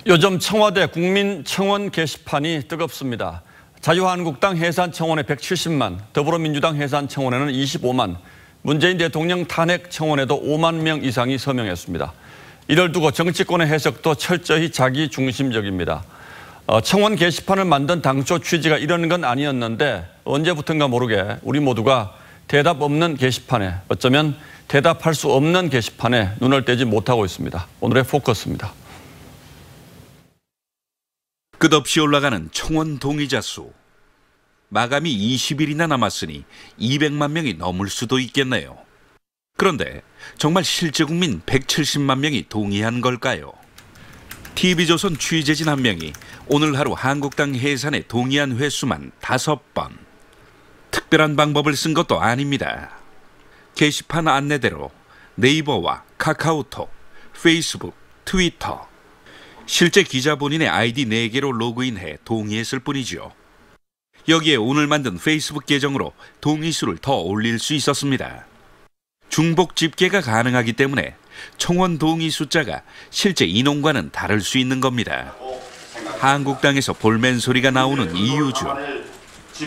요즘 청와대 국민청원 게시판이 뜨겁습니다. 자유한국당 해산청원에 170만, 더불어민주당 해산청원에는 25만, 문재인 대통령 탄핵 청원에도 5만 명 이상이 서명했습니다. 이를 두고 정치권의 해석도 철저히 자기중심적입니다. 청원 게시판을 만든 당초 취지가 이런 건 아니었는데 언제부턴가 모르게 우리 모두가 대답 없는 게시판에, 어쩌면 대답할 수 없는 게시판에 눈을 떼지 못하고 있습니다. 오늘의 포커스입니다. 끝없이 올라가는 청원 동의자 수. 마감이 20일이나 남았으니 200만 명이 넘을 수도 있겠네요. 그런데 정말 실제 국민 170만 명이 동의한 걸까요? TV조선 취재진 한 명이 오늘 하루 한국당 해산에 동의한 횟수만 5번. 특별한 방법을 쓴 것도 아닙니다. 게시판 안내대로 네이버와 카카오톡, 페이스북, 트위터, 실제 기자 본인의 아이디 4개로 로그인해 동의했을 뿐이죠. 여기에 오늘 만든 페이스북 계정으로 동의수를 더 올릴 수 있었습니다. 중복 집계가 가능하기 때문에 청원 동의 숫자가 실제 인원과는 다를 수 있는 겁니다. 한국당에서 볼멘 소리가 나오는 이유 중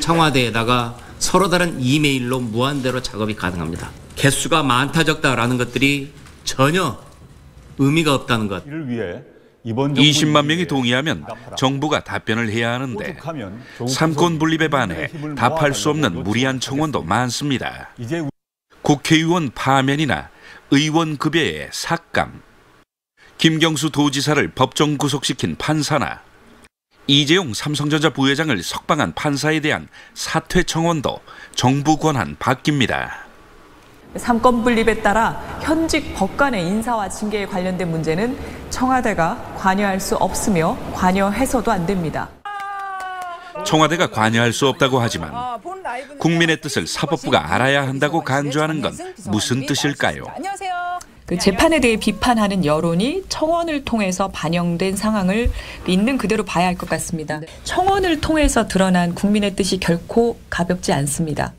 청와대에다가 서로 다른 이메일로 무한대로 작업이 가능합니다. 개수가 많다 적다라는 것들이 전혀 의미가 없다는 것. 20만 명이 동의하면 정부가 답변을 해야 하는데 삼권 분립에 반해 답할 수 없는 무리한 청원도 많습니다. 국회의원 파면이나 의원 급여의 삭감, 김경수 도지사를 법정 구속시킨 판사나 이재용 삼성전자 부회장을 석방한 판사에 대한 사퇴 청원도 정부 권한 밖입니다. 삼권 분립에 따라 현직 법관의 인사와 징계에 관련된 문제는 청와대가 관여할 수 없으며 관여해서도 안 됩니다. 청와대가 관여할 수 없다고 하지만 국민의 뜻을 사법부가 알아야 한다고 강조하는 건 무슨 뜻일까요? 그 재판에 대해 비판하는 여론이 청원을 통해서 반영된 상황을 있는 그대로 봐야 할 것 같습니다. 청원을 통해서 드러난 국민의 뜻이 결코 가볍지 않습니다.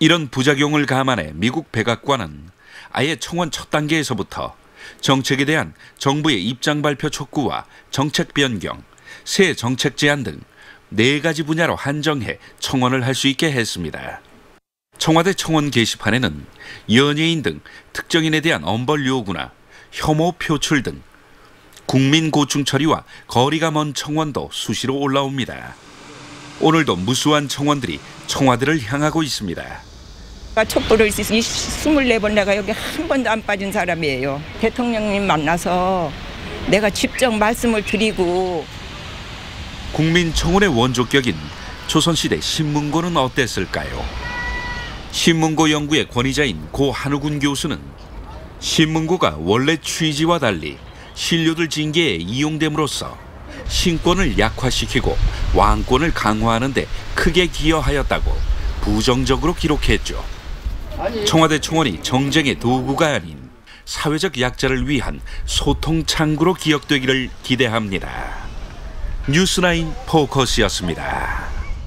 이런 부작용을 감안해 미국 백악관은 아예 청원 첫 단계에서부터 정책에 대한 정부의 입장 발표 촉구와 정책 변경, 새 정책 제안 등 4가지 분야로 한정해 청원을 할 수 있게 했습니다. 청와대 청원 게시판에는 연예인 등 특정인에 대한 엄벌 요구나 혐오 표출 등 국민 고충 처리와 거리가 먼 청원도 수시로 올라옵니다. 오늘도 무수한 청원들이 청와대를 향하고 있습니다. 촛불을 24번 내가 여기 한 번도 안 빠진 사람이에요. 대통령님 만나서 내가 직접 말씀을 드리고. 국민청원의 원조격인 조선시대 신문고는 어땠을까요? 신문고 연구의 권위자인 고 한우군 교수는 신문고가 원래 취지와 달리 신료들 징계에 이용됨으로써 신권을 약화시키고 왕권을 강화하는 데 크게 기여하였다고 부정적으로 기록했죠. 청와대 청원이 정쟁의 도구가 아닌 사회적 약자를 위한 소통 창구로 기억되기를 기대합니다. 뉴스나인 포커스였습니다.